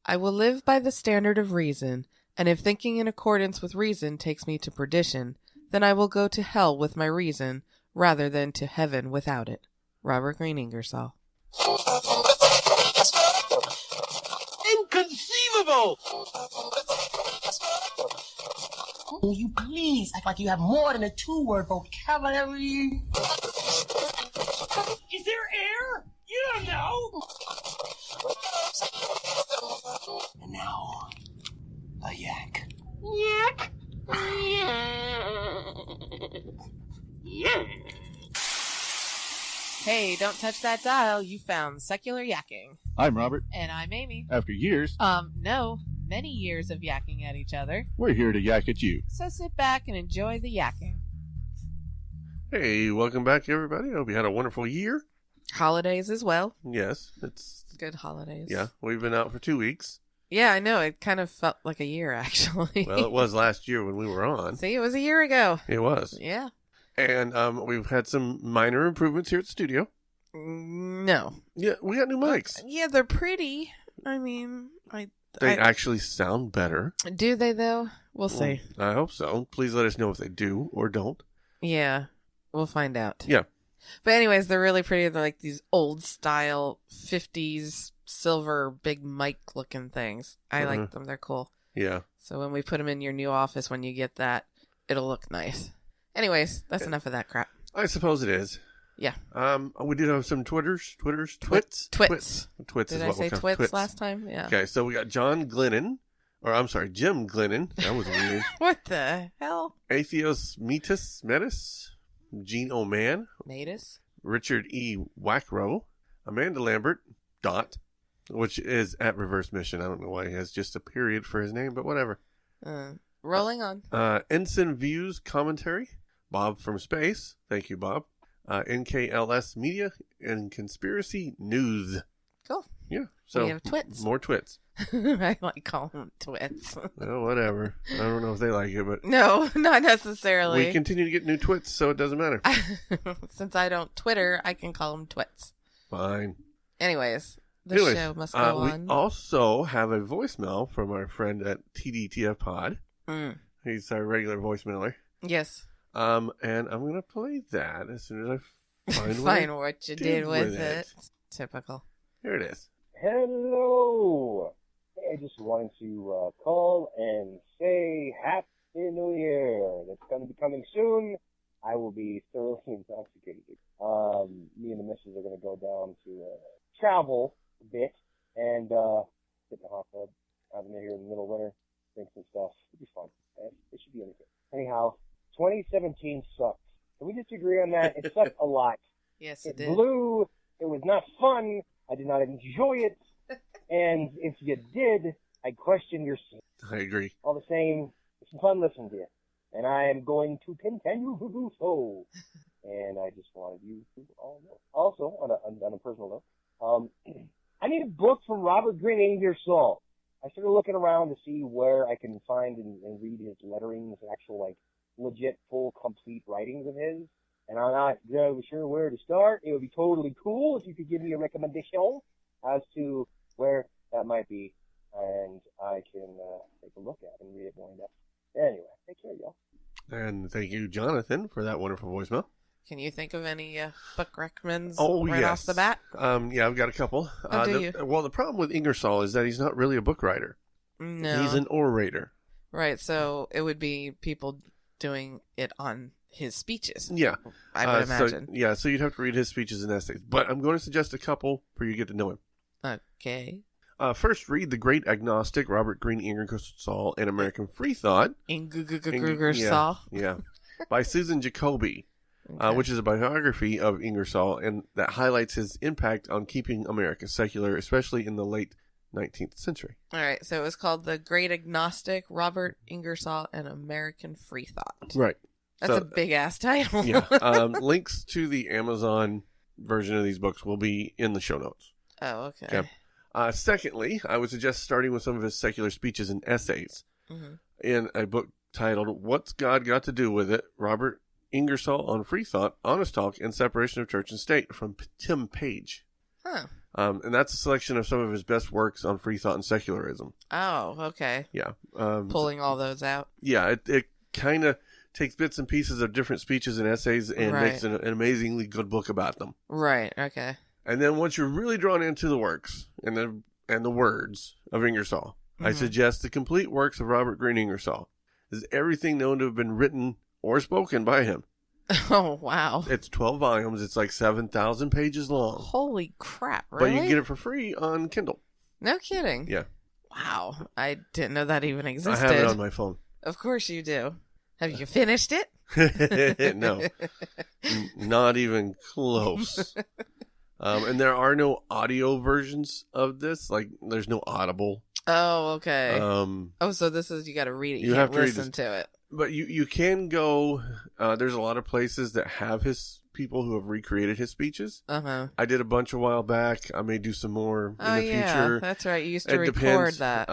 I will live by the standard of reason, and if thinking in accordance with reason takes me to perdition, then I will go to hell with my reason, rather than to heaven without it. Robert Greene Ingersoll. Inconceivable! Will you please act like you have more than a two-word vocabulary? Is there air? You don't know! And now, a Yakk. Yakk! Yeah. Hey, don't touch that dial. You found Secular Yakking. I'm Robert. And I'm Amy. After years, No, many years of yakking at each other. we're here to yak at you. So sit back and enjoy the yakking. Hey, welcome back, everybody. I hope you had a wonderful year. Holidays as well. Yes, it's Good holidays. yeah. We've been out for 2 weeks. Yeah, I know. It kind of felt like a year, actually. Well, it was last year when we were on. See, it was a year ago. It was, Yeah. and we've had some minor improvements here at the studio. No. Yeah, we got new mics. Yeah, they're pretty. I mean, They actually sound better. do they though? We'll see. I hope so. Please let us know if they do or don't. Yeah, we'll find out. Yeah. But anyways, they're really pretty. They're like these old style 50s silver big mic looking things. I like them. They're cool. Yeah. So when we put them in your new office, when you get that, it'll look nice. Anyways, that's enough of that crap. I suppose it is. Yeah. We did have some twits. Twits. Twits Did is I what say we'll call twits twits last time? Yeah. Okay, so we got Jim Glennon. That was weird. What the hell? Atheos Metis, Gene Oman, Natus? Richard E. Wackrow, Amanda Lambert, Dot, which is at Reverse Mission. I don't know why he has just a period for his name, but whatever. Rolling on. Ensign Views Commentary, Bob from Space. Thank you, Bob. NKLS Media and Conspiracy News. Cool. Yeah. So we have twits. More twits. I like calling them twits. Oh, whatever. I don't know if they like it, but No, not necessarily. we continue to get new twits, so it doesn't matter. Since I don't Twitter, I can call them twits. Fine. Anyways, the show must go on. We also have a voicemail from our friend at TDTF Pod. He's our regular voicemailer. Yes. And I'm going to play that as soon as I find what you did with it. Typical. Here it is. Hello. Hey, I just wanted to call and say Happy New Year. That's going to be coming soon. I will be thoroughly intoxicated. Me and the missus are going to go down to travel a bit and sit in the hot tub out in here in the middle of winter, drink some stuff. It'll be fun. It should be okay. Anyhow, 2017 sucked. Can we just agree on that? It sucked a lot. Yes, it did. Blew. It was not fun. I did not enjoy it. And if you did, I question your sin. I agree. All the same, it's fun listening to you. And I am going to continue to do so. And I just wanted you to all know. Also, on a personal note, I need a book from Robert Greene Ingersoll. I started looking around to see where I can find and read his letterings, actual, legit, full, complete writings of his. And I'm not really sure where to start. It would be totally cool if you could give me a recommendation as to where that might be. And I can take a look at it and read it more in depth. Anyway, take care, y'all. And thank you, Jonathan, for that wonderful voicemail. Can you think of any book recommends yes. off the bat? Yeah, I've got a couple. Do you? Well, the problem with Ingersoll is that he's not really a book writer. No. He's an orator. Right, so it would be people doing it on his speeches. Yeah. I would imagine. So you'd have to read his speeches and essays. But I'm going to suggest a couple for you to get to know him. Okay. First, read The Great Agnostic, Robert Greene Ingersoll, and American Freethought. Ingersoll. Yeah. By Susan Jacoby, which is a biography of Ingersoll, and that highlights his impact on keeping America secular, especially in the late 19th century. All right, so it was called The Great Agnostic, Robert Ingersoll, and American Freethought. Right. That's a big-ass title. Yeah. Links to the Amazon version of these books will be in the show notes. Oh, okay. Yep. Secondly, I would suggest starting with some of his secular speeches and essays in a book titled What's God Got to Do with It? Robert Ingersoll on Freethought, Honest Talk, and Separation of Church and State from Tim Page. Huh. And that's a selection of some of his best works on freethought and secularism. Oh, okay. Yeah. Pulling all those out. Yeah, it kind of takes bits and pieces of different speeches and essays and Right. makes an amazingly good book about them. Right, okay. And then once you're really drawn into the works and the words of Ingersoll, I suggest the complete works of Robert Greene Ingersoll. This is everything known to have been written or spoken by him. Oh, wow. It's 12 volumes. It's like 7,000 pages long. Holy crap, really? But you can get it for free on Kindle. No kidding. Yeah. Wow. I didn't know that even existed. I have it on my phone. Of course you do. Have you finished it? No. Not even close. And there are no audio versions of this. Like, there's no Audible. Oh, okay. So this is, you got to read it. You have can't to read listen to it. But you can go, there's a lot of places that have his people who have recreated his speeches. Uh-huh. I did a bunch a while back. I may do some more in the future. That's right. You used to It record depends. that.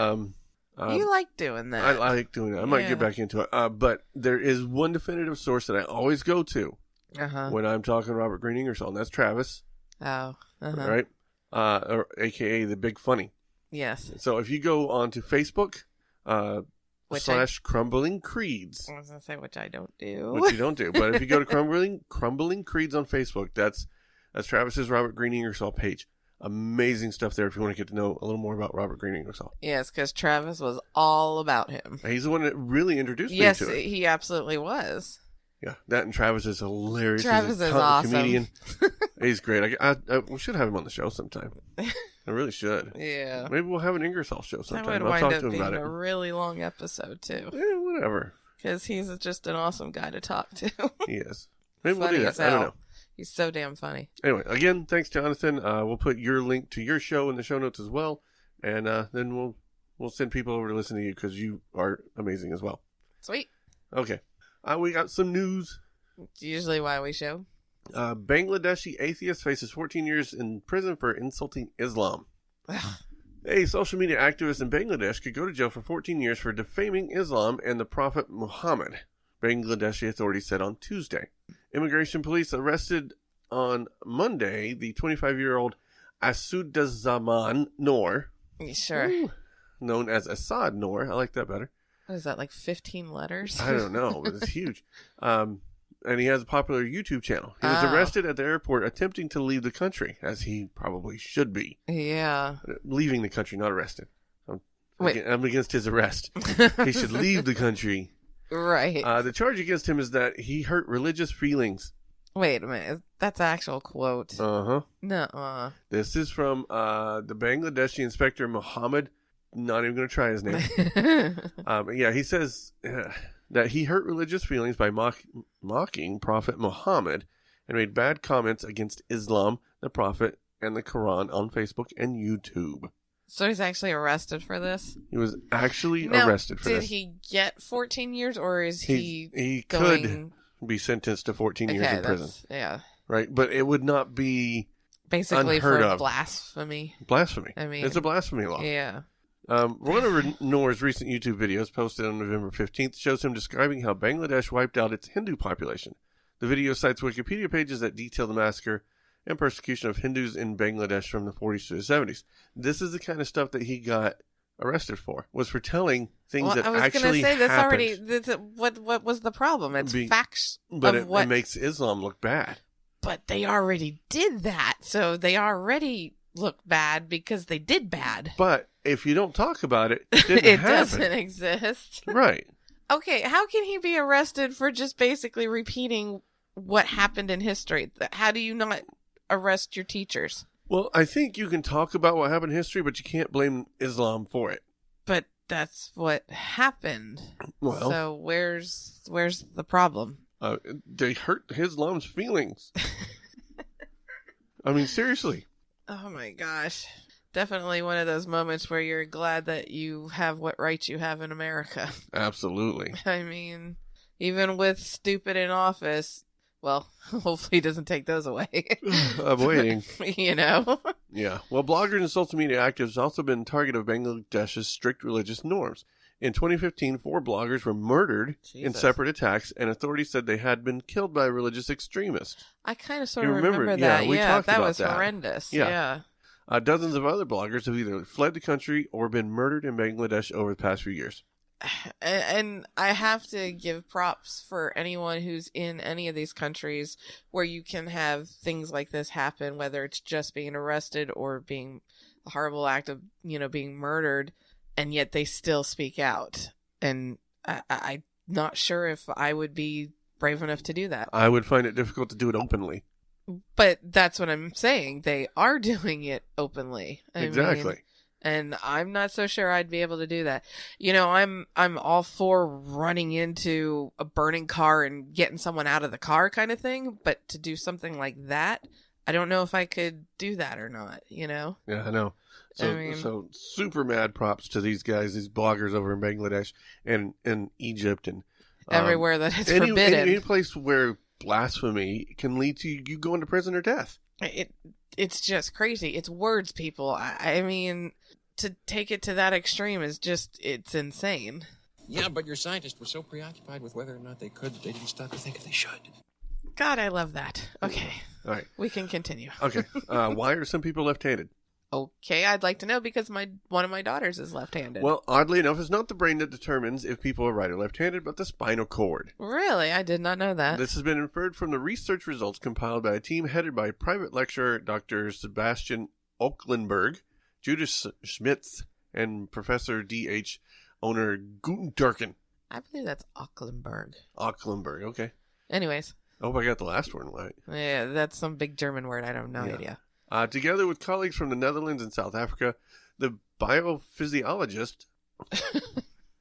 You like doing that. I like doing it. I might Yeah. get back into it. But there is one definitive source that I always go to Uh-huh. when I'm talking Robert Greene Ingersoll, and that's Travis, Oh. Uh-huh. right? Or AKA the Big Funny. Yes. So if you go onto Facebook, Which / Crumbling Creeds, I was going to say, which I don't do. which you don't do, but if you go to Crumbling Creeds on Facebook, that's Travis's Robert Greene Ingersoll page. Amazing stuff there if you want to get to know a little more about Robert Greene Ingersoll. Yes, because Travis was all about him. He's the one that really introduced me Yes, to it. he absolutely was. Yeah, that and Travis is hilarious. Travis He's a is talented awesome. comedian. He's great. We should have him on the show sometime. I really should. Yeah. Maybe we'll have an Ingersoll show That sometime. would I'll wind talk up to him being about it. a really long episode, too. Whatever. Because he's just an awesome guy to talk to. He is. Maybe we'll Funny do as that. I don't hell. know. He's so damn funny. Anyway, again, thanks, Jonathan. We'll put your link to your show in the show notes as well, and then we'll send people over to listen to you because you are amazing as well. Sweet. Okay, we got some news. It's usually why we show. Bangladeshi atheist faces 14 years in prison for insulting Islam. A social media activist in Bangladesh could go to jail for 14 years for defaming Islam and the Prophet Muhammad, Bangladeshi authorities said on Tuesday. Immigration police arrested on Monday the 25-year-old Asudazzaman Noor, Sure. known as Assad Noor. I like that better. What is that, like 15 letters? I don't know, but it's huge. And he has a popular YouTube channel. He was Oh. arrested at the airport attempting to leave the country, as he probably should be. Yeah. Leaving the country, not arrested. Wait. I'm against his arrest. He should leave the country. Right. The charge against him is that he hurt religious feelings. Wait a minute. That's an actual quote. Uh-huh. Nuh-uh. This is from the Bangladeshi inspector Muhammad. Not even going to try his name. Yeah, he says that he hurt religious feelings by mocking Prophet Muhammad and made bad comments against Islam, the Prophet, and the Quran on Facebook and YouTube. So he's actually arrested for this? He was actually Now, arrested for did this. he get 14 years, or is He going... could be sentenced to 14 years in prison. Yeah. Right? But it would not be Basically unheard for of. blasphemy. Blasphemy. I mean... It's a blasphemy law. Yeah. One of Noor's recent YouTube videos posted on November 15th shows him describing how Bangladesh wiped out its Hindu population. The video cites Wikipedia pages that detail the massacre and persecution of Hindus in Bangladesh from the 40s to the 70s. This is the kind of stuff that he got arrested for, was for telling things that I was actually gonna say this happened. already. What was the problem? It's facts But of it makes Islam look bad. But they already did that, so they already look bad because they did bad. But if you don't talk about it, it didn't it happen. doesn't exist. Right. Okay, how can he be arrested for just basically repeating what happened in history? How do you not arrest your teachers? Well, I think you can talk about what happened in history, but you can't blame Islam for it. But that's what happened. Well, so where's the problem? They hurt Islam's feelings. I mean, seriously. Oh my gosh. Definitely one of those moments where you're glad that you have what rights you have in America. Absolutely. I mean, even with stupid in office, well, hopefully he doesn't take those away. I'm waiting. You know? Yeah. Well, bloggers and social media activists have also been target of Bangladesh's strict religious norms. In 2015, 4 bloggers were murdered in separate attacks, and authorities said they had been killed by religious extremists. I kind of sort You of remember that. we Yeah, talked that about was that. horrendous. Yeah. Dozens of other bloggers have either fled the country or been murdered in Bangladesh over the past few years. And I have to give props for anyone who's in any of these countries where you can have things like this happen, whether it's just being arrested or being a horrible act of, being murdered, and yet they still speak out. And I'm not sure if I would be brave enough to do that. I would find it difficult to do it openly. But that's what I'm saying. They are doing it openly. Exactly. And I'm not so sure I'd be able to do that. I'm all for running into a burning car and getting someone out of the car kind of thing. But to do something like that, I don't know if I could do that or not, Yeah, I know. So super mad props to these guys, these bloggers over in Bangladesh and in Egypt and everywhere that it's forbidden. Any place where blasphemy can lead to you going to prison or death. It's just crazy. It's words, people. I mean, to take it to that extreme is just, it's insane. Yeah, but your scientists were so preoccupied with whether or not they could that they didn't stop to think if they should. God, I love that. Okay. All right. We can continue. Okay. Why are some people left-handed? Okay, I'd like to know because one of my daughters is left-handed. Well, oddly enough, it's not the brain that determines if people are right or left-handed, but the spinal cord. Really? I did not know that. This has been inferred from the research results compiled by a team headed by private lecturer Dr. Sebastian Ocklenberg, Judith Schmitz, and Professor D.H. Owner Gutendurken. I believe that's Ocklenberg. Ocklenberg, okay. Anyways. I hope I got the last one right. Yeah, that's some big German word. I have no idea. Together with colleagues from the Netherlands and South Africa, the biophysiologist,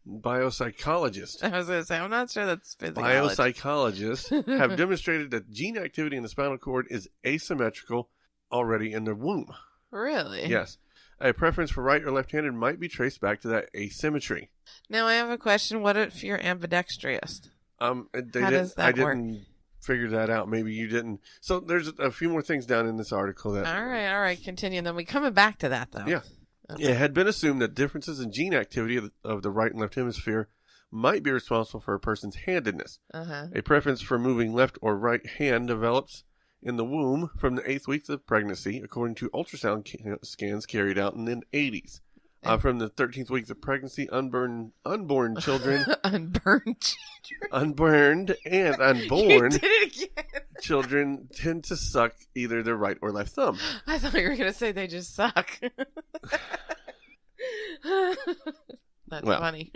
biopsychologist, I was going to say, I'm not sure that's physiology. Biopsychologists have demonstrated that gene activity in the spinal cord is asymmetrical already in the womb. Really? Yes. A preference for right or left-handed might be traced back to that asymmetry. Now I have a question. What if you're ambidextrous? How does that work? Didn't figure that out. Maybe you didn't. So there's a few more things down in this article that... All right. Continue. And then we're coming back to that, though. Yeah. Okay. It had been assumed that differences in gene activity of the right and left hemisphere might be responsible for a person's handedness. Uh-huh. A preference for moving left or right hand develops in the womb from the 8th week of pregnancy, according to ultrasound scans carried out in the 80s. From the 13th week of pregnancy, unborn children, unburned and unborn You did it again. children tend to suck either their right or left thumb. I thought you were going to say they just suck. That's funny.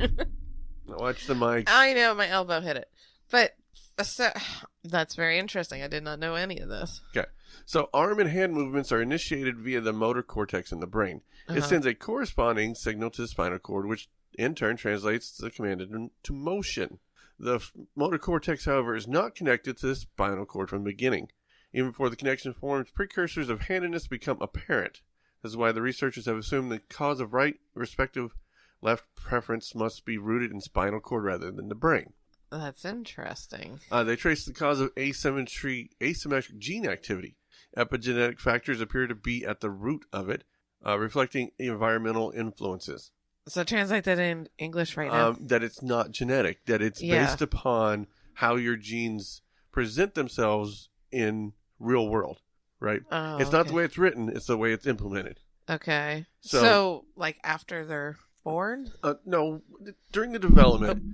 Watch the mic. I know, my elbow hit it. But that's very interesting. I did not know any of this. Okay. So arm and hand movements are initiated via the motor cortex in the brain. It sends a corresponding signal to the spinal cord, which in turn translates the command into motion. The motor cortex, however, is not connected to the spinal cord from the beginning. Even before the connection forms, precursors of handedness become apparent. This is why the researchers have assumed the cause of right, respective left preference must be rooted in spinal cord rather than the brain. That's interesting. They trace the cause of asymmetric gene activity. Epigenetic factors appear to be at the root of it, reflecting environmental influences. So translate that in English right now. That it's not genetic, that it's based upon how your genes present themselves in real world, right? Oh, it's not the way it's written, it's the way it's implemented. Okay. So like after they're born? No, during the development.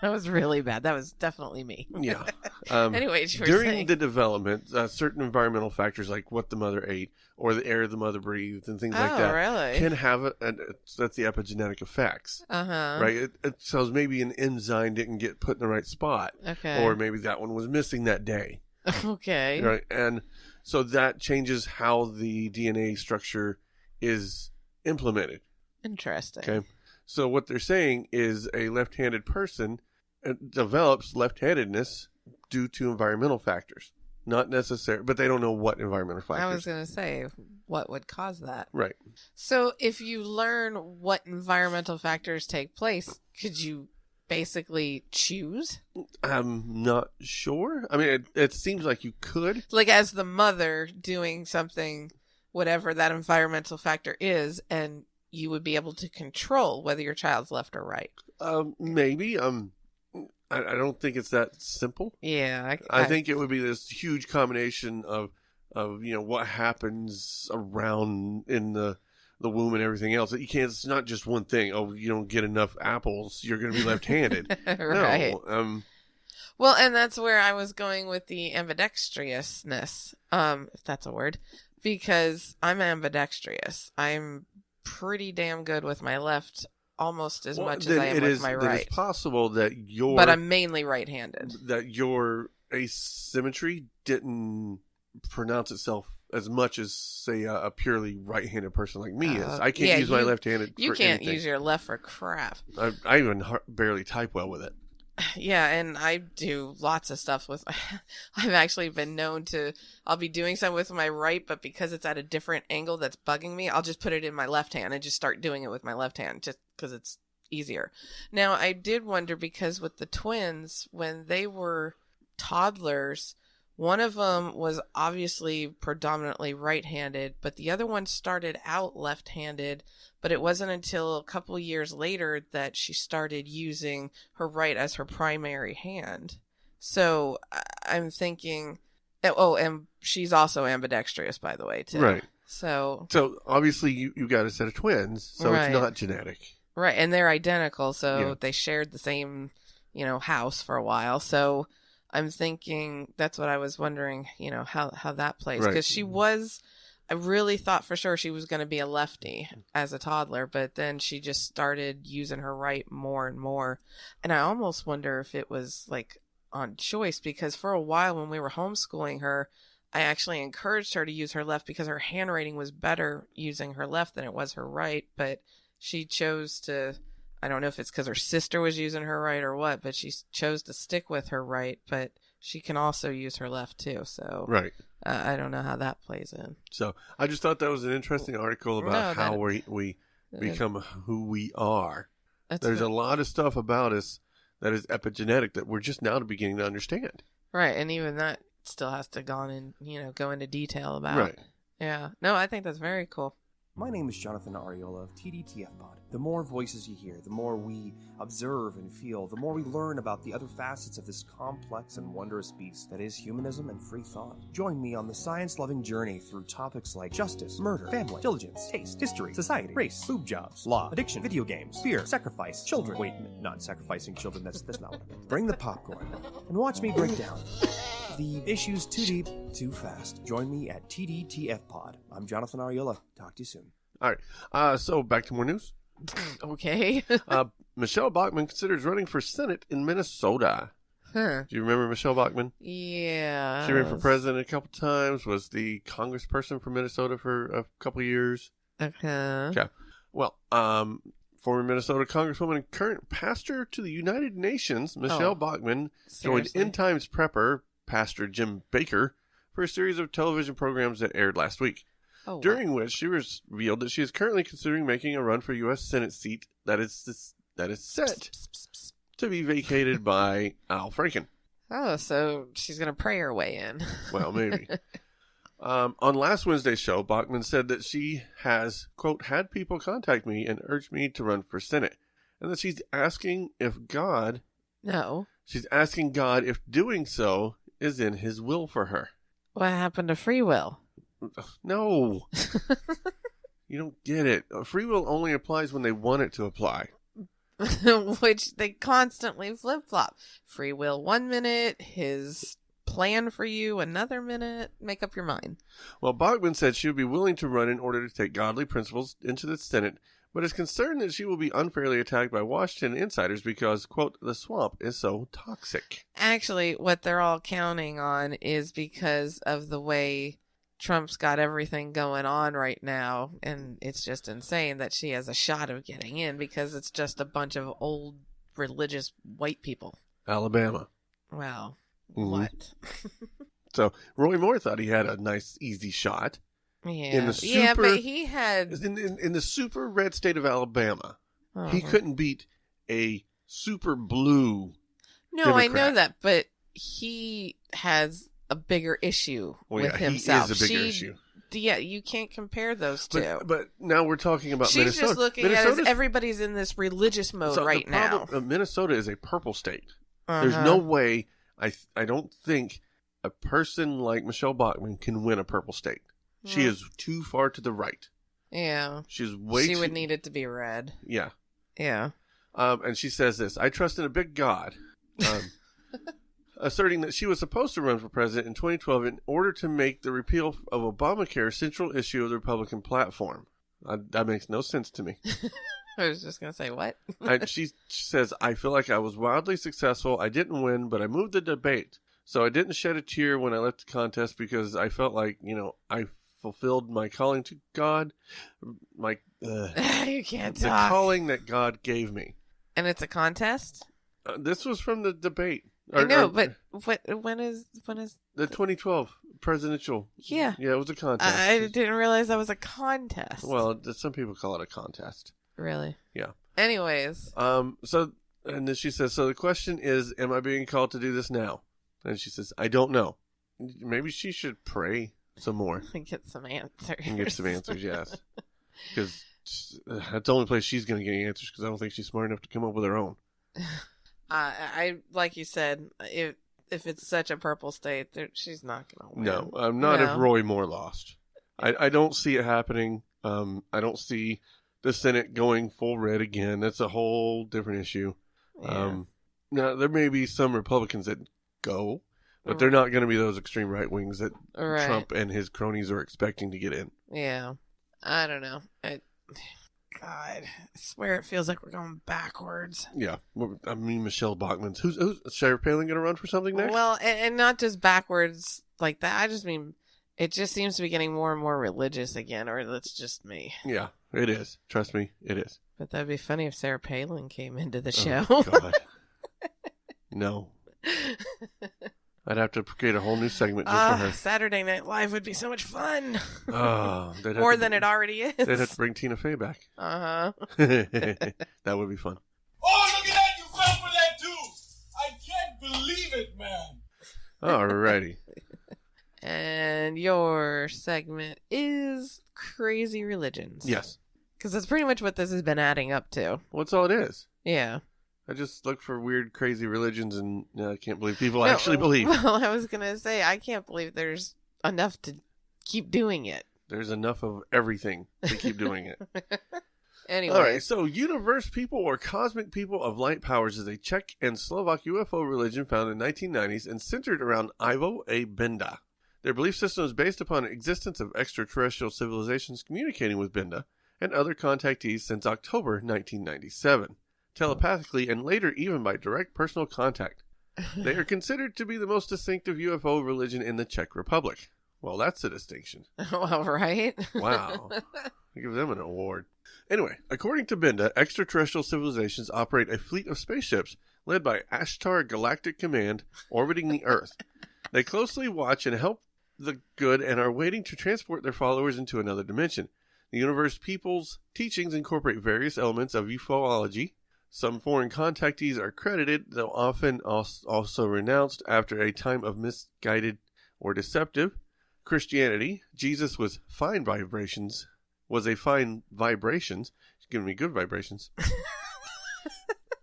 That was really bad. That was definitely me. Yeah. Anyways, you were during saying. the development, certain environmental factors like what the mother ate or the air the mother breathed and things like that really? can have that's the epigenetic effects. Right? It shows maybe an enzyme didn't get put in the right spot. Okay. Or maybe that one was missing that day. Okay. Right? And so that changes how the DNA structure is implemented. Interesting. Okay. So what they're saying is a left-handed person develops left-handedness due to environmental factors. Not necessarily, but they don't know what environmental factors. I was going to say, what would cause that? Right. So if you learn what environmental factors take place, could you basically choose? I'm not sure. I mean, it seems like you could. Like as the mother doing something, whatever that environmental factor is, and you would be able to control whether your child's left or right. Maybe. I don't think it's that simple. Yeah. I think it would be this huge combination of what happens around in the womb and everything else. It's not just one thing. Oh, you don't get enough apples, you're going to be left-handed. Right. No. Well, and that's where I was going with the ambidextrousness, if that's a word, because I'm ambidextrous. I'm pretty damn good with my left, almost as much as I am with my right. It is possible that but I'm mainly right-handed. That your asymmetry didn't pronounce itself as much as, say, a purely right-handed person like me is. I can't use my left-handed for anything. You can't use your left for crap. I even barely type well with it. Yeah, and I do lots of stuff with I've actually been known to, I'll be doing something with my right, but because it's at a different angle that's bugging me, I'll just put it in my left hand and just start doing it with my left hand, just because it's easier. Now, I did wonder, because with the twins, when they were toddlers, one of them was obviously predominantly right-handed, but the other one started out left-handed, but it wasn't until a couple years later that she started using her right as her primary hand. So I'm thinking, and she's also ambidextrous, by the way, too. Right. So obviously you got a set of twins, so right. It's not genetic. Right, and they're identical, so Yeah. they shared the same, house for a while. So I'm thinking, that's what I was wondering, how that plays. Right. Because I really thought for sure she was going to be a lefty as a toddler, but then she just started using her right more and more. And I almost wonder if it was like on choice, because for a while when we were homeschooling her, I actually encouraged her to use her left because her handwriting was better using her left than it was her right. But she chose to, I don't know if it's because her sister was using her right or what, but she chose to stick with her right. But she can also use her left too. So right. I don't know how that plays in. So I just thought that was an interesting article about how we become who we are. There's a lot of stuff about us that is epigenetic that we're just now beginning to understand. Right, and even that still has to go into detail about. Right. Yeah. No, I think that's very cool. My name is Jonathan Ariola of TDTF Pod. The more voices you hear, the more we observe and feel, the more we learn about the other facets of this complex and wondrous beast that is humanism and free thought. Join me on the science-loving journey through topics like justice, murder, family, diligence, taste, history, society, race, boob jobs, law, addiction, video games, fear, sacrifice, children. Wait, not sacrificing children, that's not what I meant. Bring the popcorn and watch me break down the issues too deep, too fast. Join me at TDTF Pod. I'm Jonathan Ariola. Talk to you soon. All right. So back to more news. Okay. Michelle Bachmann considers running for Senate in Minnesota. Huh. Do you remember Michelle Bachmann? Yeah. She ran for president a couple times, was the congressperson for Minnesota for a couple years. Okay. Okay. Well, former Minnesota congresswoman and current pastor to the United Nations, Michelle Bachmann, joined Seriously? End Times prepper, Pastor Jim Baker, for a series of television programs that aired last week. Oh, During which she revealed that she is currently considering making a run for U.S. Senate seat that is set to be vacated by Al Franken. Oh, so she's going to pray her way in. Well, maybe. On last Wednesday's show, Bachmann said that she has, quote, had people contact me and urged me to run for Senate, and that she's asking God if doing so is in his will for her. What happened to free will? No. You don't get it. Free will only applies when they want it to apply. Which they constantly flip-flop. Free will 1 minute, his plan for you another minute. Make up your mind. Well, Bachmann said she would be willing to run in order to take godly principles into the Senate, but is concerned that she will be unfairly attacked by Washington insiders because, quote, the swamp is so toxic. Actually, what they're all counting on is because of the way Trump's got everything going on right now, and it's just insane that she has a shot of getting in because it's just a bunch of old religious white people. Alabama. Wow. Mm-hmm. What? So Roy Moore thought he had a nice, easy shot. Yeah. In the super, but he had... In the super red state of Alabama, Uh-huh. he couldn't beat a super blue No, Democrat. I know that, but he has a bigger issue with himself. He is a bigger issue. Yeah, you can't compare those two. But now we're talking about She's Minnesota. just looking at it as everybody's in this religious mode right now. Minnesota is a purple state. Uh-huh. There's no way, I don't think a person like Michelle Bachmann can win a purple state. She is too far to the right. Yeah. She would need it to be red. Yeah. Yeah. And she says this, I trust in a big God. Asserting that she was supposed to run for president in 2012 in order to make the repeal of Obamacare a central issue of the Republican platform. That makes no sense to me. I was just going to say, what? She says, I feel like I was wildly successful. I didn't win, but I moved the debate. So I didn't shed a tear when I left the contest because I felt like, I fulfilled my calling to God. You can't the talk. calling that God gave me. And it's a contest? This was from the debate. I know, but when is the 2012 presidential? Yeah. Yeah, it was a contest. I didn't realize that was a contest. Well, some people call it a contest. Really? Yeah. Anyways. So, and then she says, so the question is, am I being called to do this now? And she says, I don't know. Maybe she should pray some more. And get some answers. And get some answers, yes. Because that's the only place she's going to get answers, because I don't think she's smart enough to come up with her own. I like you said, if it's such a purple state, she's not going to win. No, not if Roy Moore lost. I don't see it happening. I don't see the Senate going full red again. That's a whole different issue. Yeah. Now, there may be some Republicans that go, but they're not going to be those extreme right wings that Trump and his cronies are expecting to get in. Yeah. I don't know. God, I swear it feels like we're going backwards. Yeah. I mean, Michelle Bachmann's. Who's Sarah Palin going to run for something next? Well, and not just backwards like that. I just mean, it just seems to be getting more and more religious again, or that's just me. Yeah, it is. Trust me, it is. But that'd be funny if Sarah Palin came into the show. Oh, God. No. I'd have to create a whole new segment just for her. Saturday Night Live would be so much fun. More than it already is. They'd have to bring Tina Fey back. Uh-huh. That would be fun. Oh, look at that! You fell for that too! I can't believe it, man! Alrighty. And your segment is crazy religions. Yes. Because that's pretty much what this has been adding up to. Well, that's all it is. Yeah. I just look for weird, crazy religions, and I can't believe people actually believe. Well, I was going to say, I can't believe there's enough to keep doing it. There's enough of everything to keep doing it. Anyway. All right, so universe people or cosmic people of light powers is a Czech and Slovak UFO religion found in the 1990s and centered around Ivo A. Benda. Their belief system is based upon the existence of extraterrestrial civilizations communicating with Benda and other contactees since October 1997. Telepathically, and later even by direct personal contact. They are considered to be the most distinctive UFO religion in the Czech Republic. Well, that's a distinction. Well, right? Wow. I give them an award. Anyway, according to Benda, extraterrestrial civilizations operate a fleet of spaceships led by Ashtar Galactic Command orbiting the Earth. They closely watch and help the good and are waiting to transport their followers into another dimension. The universe people's teachings incorporate various elements of ufology. Some foreign contactees are credited, though often also renounced after a time of misguided or deceptive Christianity. Jesus was a fine vibrations. She's giving me good vibrations.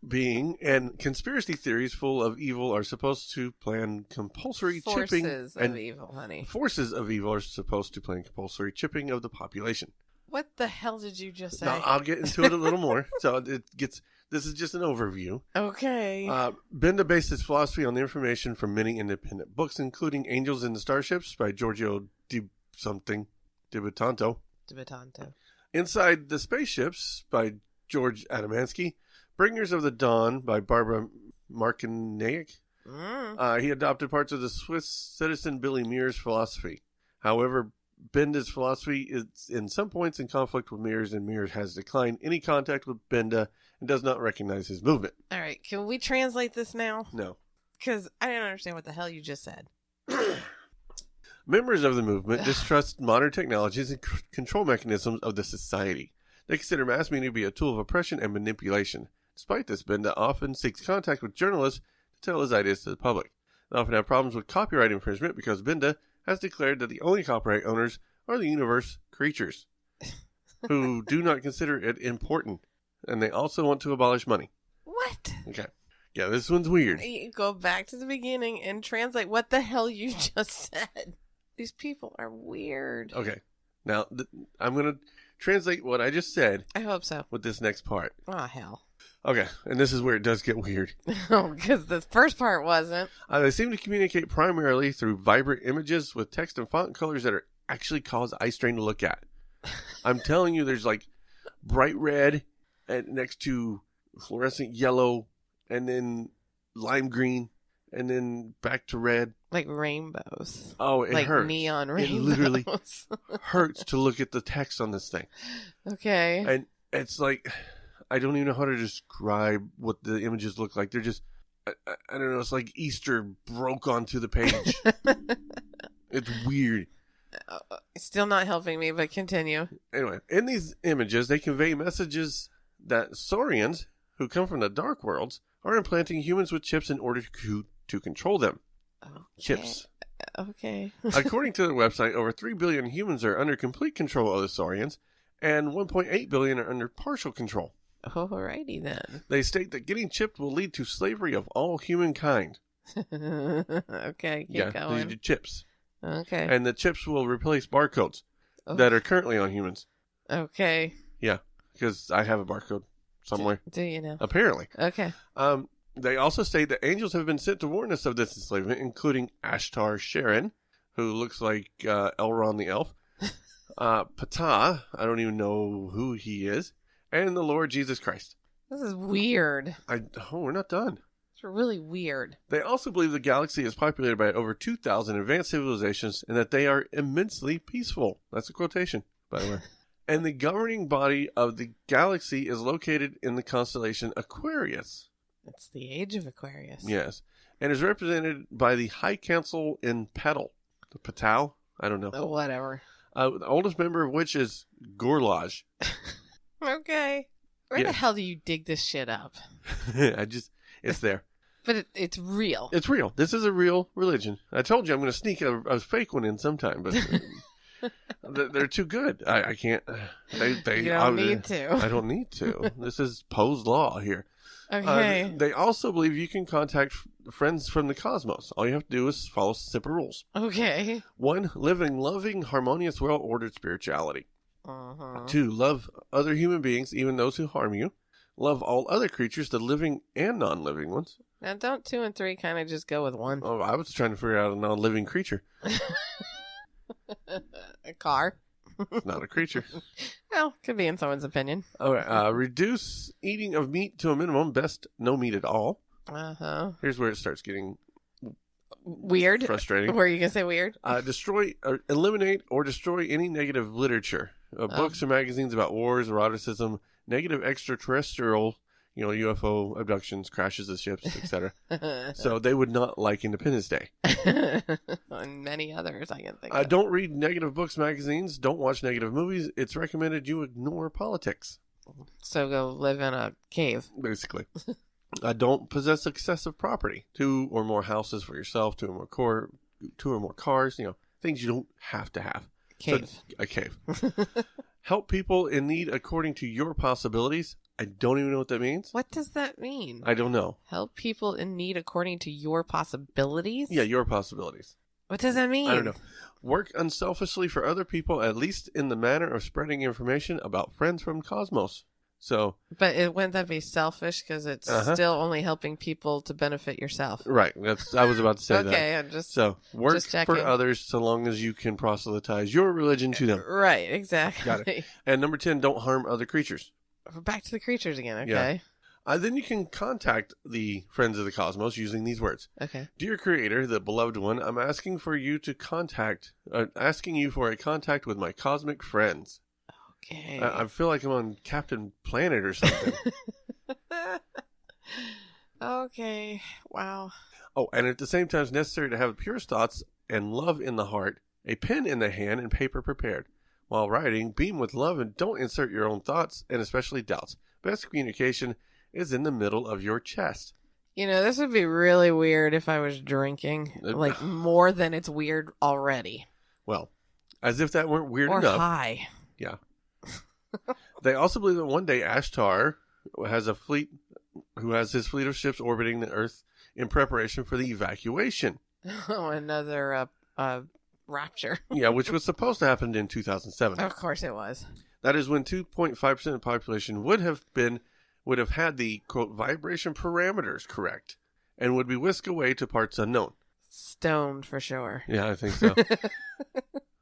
Being, and conspiracy theories full of evil are supposed to plan compulsory chipping. Forces of evil, honey. Forces of evil are supposed to plan compulsory chipping of the population. What the hell did you just say? Now, I'll get into it a little more. So this is just an overview. Okay. Benda based his philosophy on the information from many independent books, including Angels in the Starships by Giorgio Di Bitonto. Inside the Spaceships by George Adamansky. Bringers of the Dawn by Barbara Markineik. He adopted parts of the Swiss citizen Billy Muir's philosophy. However, Benda's philosophy is in some points in conflict with Muir's, and Muir has declined any contact with Benda and does not recognize his movement. All right, can we translate this now? No. Because I didn't understand what the hell you just said. Members of the movement distrust modern technologies and control mechanisms of the society. They consider mass media to be a tool of oppression and manipulation. Despite this, Benda often seeks contact with journalists to tell his ideas to the public. They often have problems with copyright infringement because Benda has declared that the only copyright owners are the universe creatures, who do not consider it important, and they also want to abolish money. What? Okay. Yeah, this one's weird. You go back to the beginning and translate what the hell you just said. These people are weird. Okay. Now, I'm going to translate what I just said I hope so. with this next part. Oh, hell. Okay, and this is where it does get weird. Oh, because the first part wasn't. They seem to communicate primarily through vibrant images with text and font colors that are actually cause eye strain to look at. I'm telling you, there's like bright red and next to fluorescent yellow and then lime green and then back to red. Like rainbows. Oh, it like hurts. Neon rainbows. It literally hurts to look at the text on this thing. Okay. And it's like, I don't even know how to describe what the images look like. They're just, I don't know, it's like Easter broke onto the page. It's weird. Still not helping me, but continue. Anyway, in these images, they convey messages that Saurians, who come from the dark worlds, are implanting humans with chips in order to control them. Okay. Chips. Okay. According to their website, over 3 billion humans are under complete control of the Saurians, and 1.8 billion are under partial control. Alrighty then. They state that getting chipped will lead to slavery of all humankind. Okay, keep going. The chips. Okay. And the chips will replace barcodes that are currently on humans. Okay. Yeah, because I have a barcode somewhere. Do you know? Apparently. Okay. They also state that angels have been sent to warn us of this enslavement, including Ashtar Sharon, who looks like Elrond the elf, Ptah, I don't even know who he is, and the Lord Jesus Christ. This is weird. We're not done. It's really weird. They also believe the galaxy is populated by over 2,000 advanced civilizations and that they are immensely peaceful. That's a quotation, by the way. And the governing body of the galaxy is located in the constellation Aquarius. It's the age of Aquarius. Yes. And is represented by the High Council in Petal. The Patau? I don't know. Oh, whatever. The oldest member of which is Gorlaj. Okay. Where the hell do you dig this shit up? It's there. But it's real. It's real. This is a real religion. I told you I'm going to sneak a fake one in sometime, but they're too good. I can't. You don't need to. I don't need to. This is Poe's law here. Okay. They also believe you can contact friends from the cosmos. All you have to do is follow simple rules. Okay. 1, live in loving, harmonious, well-ordered spirituality. Uh-huh. 2, love other human beings, even those who harm you. Love all other creatures, the living and non-living ones. Now, don't 2 and 3 kind of just go with 1? Oh, I was trying to figure out a non-living creature. A car? It's not a creature. Well, could be in someone's opinion. All right. Reduce eating of meat to a minimum. Best no meat at all. Uh-huh. Here's where it starts getting weird. frustrating. Were you going to say weird? Eliminate or destroy any negative literature. Books or magazines about wars, eroticism, negative extraterrestrial, UFO abductions, crashes of ships, etc. So they would not like Independence Day. And many others I can think of. Don't read negative books, magazines. Don't watch negative movies. It's recommended you ignore politics. So go live in a cave. Basically. Don't possess excessive property. 2 or more houses for yourself, 2 or more cars, things you don't have to have. Cave. So, a cave. Help people in need according to your possibilities. I don't even know what that means. What does that mean? I don't know. Help people in need according to your possibilities? Yeah, your possibilities. What does that mean? I don't know. Work unselfishly for other people, at least in the manner of spreading information about friends from Cosmos. So, but wouldn't that be selfish because it's still only helping people to benefit yourself? Right. I was about to say that. Okay, I'm just work just checking. for others so long as you can proselytize your religion to them. Right, exactly. Got it. And number 10, don't harm other creatures. Back to the creatures again, okay. Yeah. Then you can contact the Friends of the Cosmos using these words. Okay. Dear Creator, the beloved one, I'm asking for you for a contact with my cosmic friends. Okay. I feel like I'm on Captain Planet or something. Okay. Wow. Oh, and at the same time, it's necessary to have pure thoughts and love in the heart, a pen in the hand, and paper prepared. While writing, beam with love and don't insert your own thoughts, and especially doubts. Best communication is in the middle of your chest. This would be really weird if I was drinking. Like, more than it's weird already. Well, as if that weren't weird enough. Or high. Yeah. They also believe that one day Ashtar has a fleet who has his fleet of ships orbiting the Earth in preparation for the evacuation. Oh, another rapture. Yeah, which was supposed to happen in 2007. Of course it was. That is when 2.5% of the population would have had the, quote, vibration parameters correct and would be whisked away to parts unknown. Stoned for sure. Yeah, I think so.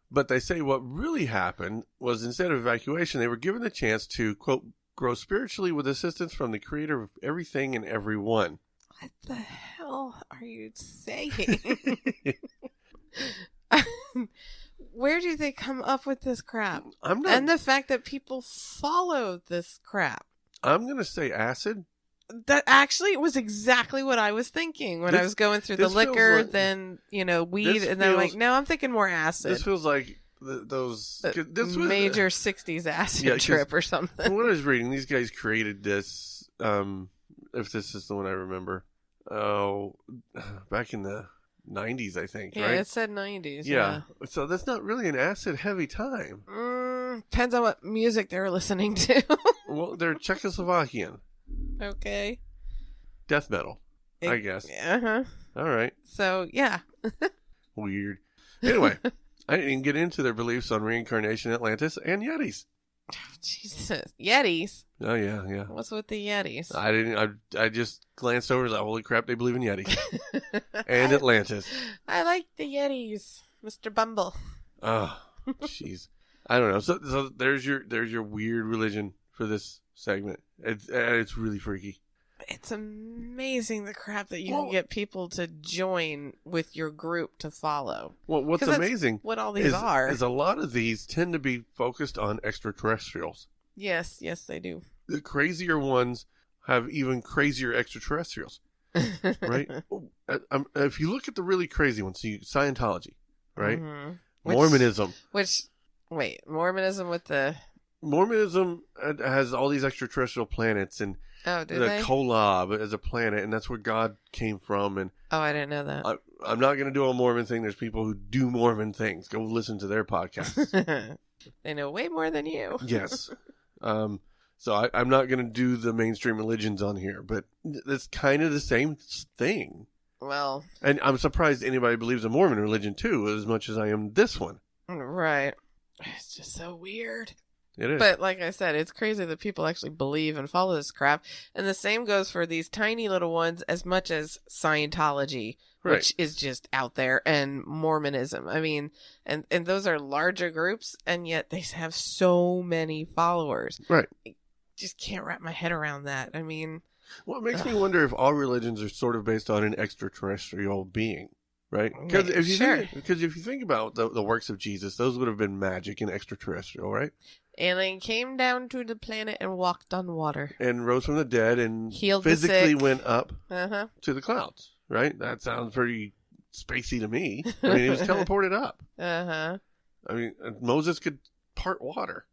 But they say what really happened was instead of evacuation, they were given the chance to, quote, grow spiritually with assistance from the creator of everything and everyone. What the hell are you saying? Where do they come up with this crap? And the fact that people follow this crap. I'm going to say acid. That actually was exactly what I was thinking when I was going through the liquor, then, weed, and then no, I'm thinking more acid. This feels like those major 60s acid trip or something. When I was reading, these guys created this, if this is the one I remember, back in the 90s, I think, yeah, right? It said 90s. Yeah. So that's not really an acid-heavy time. Depends on what music they were listening to. Well, they're Czechoslovakian. Okay. Death metal, I guess. Uh-huh. All right. So, yeah. Weird. Anyway, I didn't even get into their beliefs on reincarnation, Atlantis, and Yetis. Oh, Jesus. Yetis? Oh, yeah, yeah. What's with the Yetis? I just glanced over, like, holy crap, they believe in Yetis. And Atlantis. I like the Yetis, Mr. Bumble. Oh, jeez. I don't know. So there's your weird religion for this segment. It's really freaky. It's amazing the crap that you can get people to join with your group to follow. Well, what's amazing what all these are is a lot of these tend to be focused on extraterrestrials. Yes, they do. The crazier ones have even crazier extraterrestrials, right? If you look at the really crazy ones, Scientology, right? Mm-hmm. Mormonism. Mormonism with the... Mormonism has all these extraterrestrial planets, and the Kolob as a planet, and that's where God came from. And I didn't know that. I'm not going to do a Mormon thing. There's people who do Mormon things. Go listen to their podcasts. They know way more than you. Yes. So I'm not going to do the mainstream religions on here, but it's kind of the same thing. Well, and I'm surprised anybody believes in Mormon religion too, as much as I am this one. Right. It's just so weird. It is. But like I said, it's crazy that people actually believe and follow this crap. And the same goes for these tiny little ones as much as Scientology, which is just out there, and Mormonism. I mean, and those are larger groups, and yet they have so many followers. Right. I just can't wrap my head around that. I mean... Well, it makes me wonder if all religions are sort of based on an extraterrestrial being. Right? Because if you think about the works of Jesus, those would have been magic and extraterrestrial, right? Alien came down to the planet and walked on water. And rose from the dead and healed physically went up to the clouds, right? That sounds pretty spacey to me. I mean, he was teleported up. I mean, Moses could part water.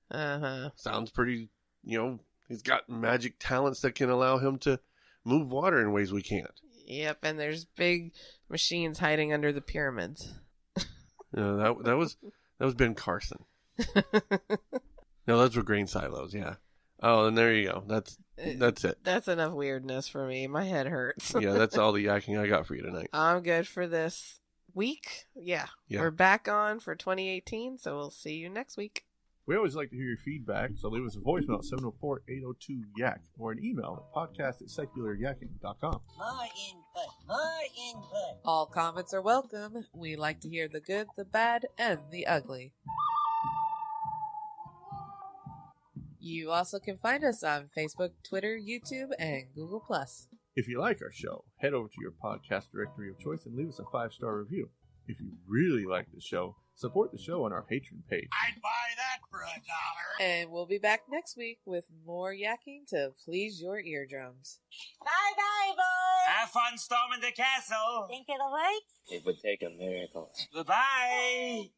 Sounds pretty, he's got magic talents that can allow him to move water in ways we can't. Yep, and there's big machines hiding under the pyramids. that was Ben Carson. No, those were grain silos, yeah. Oh, and there you go. That's it. That's enough weirdness for me. My head hurts. Yeah, that's all the yakking I got for you tonight. I'm good for this week. Yeah. We're back on for 2018, so we'll see you next week. We always like to hear your feedback, so leave us a voicemail at 704-802-YAKK or an email at podcast@secularyakking.com. More input. All comments are welcome. We like to hear the good, the bad, and the ugly. You also can find us on Facebook, Twitter, YouTube, and Google+. If you like our show, head over to your podcast directory of choice and leave us a 5-star review. If you really like the show, support the show on our Patreon page. I'd buy that for $1. And we'll be back next week with more yakking to please your eardrums. Bye-bye, boys. Have fun storming the castle. Think it'll work? It would take a miracle. Goodbye.